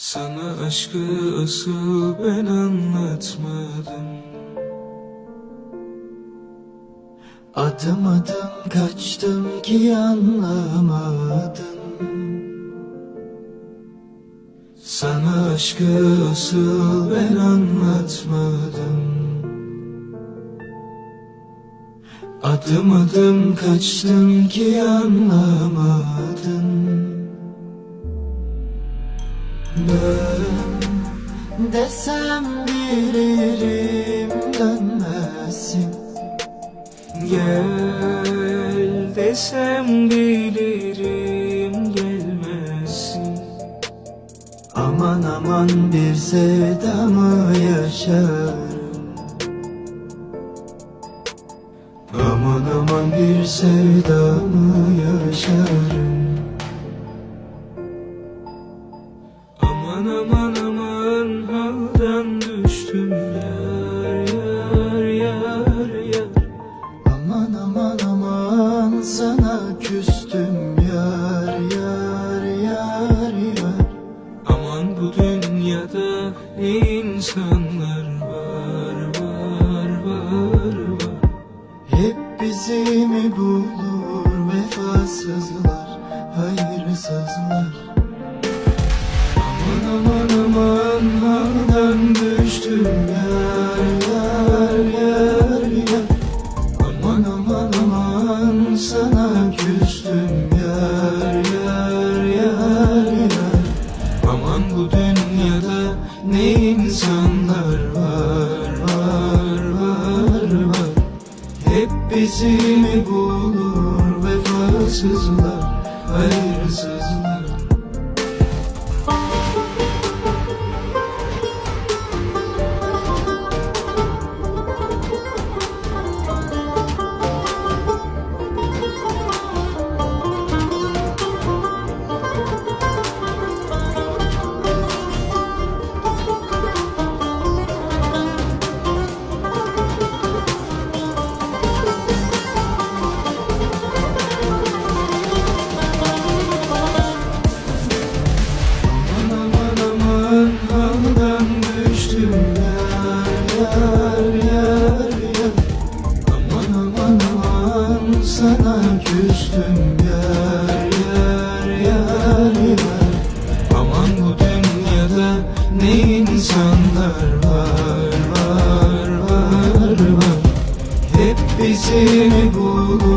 Sana aşkı asıl ben anlatmadım. Adım adım kaçtım ki anlamadın. Sana aşkı asıl ben anlatmadım. Adım adım kaçtım ki anlamadın. Dön desem bilirim dönmezsin. Gel desem bilirim gelmezsin. Aman aman bir sevdamı yaşarım. Aman aman bir sevdamı yaşarım. Aman aman aman halden düştüm yar yar yar yar. Aman aman aman sana küstüm yar yar yar yar. Aman bu dünyada ne insanlar var var var var. Hep bizi mi bulur vefasızlar, hayırsızlar. Aman aman aman halden düştüm yar yar yar yar. Aman aman aman sana küstüm yar yar yar yar. Aman bu dünyada ne insanlar var var var var. Hep bizi mi bulur vefasızlar, hayırsızlar. Sana küstüm yar yar yar yar. Aman bu dünyada ne insanlar var var var var. Hep bizi mi bulur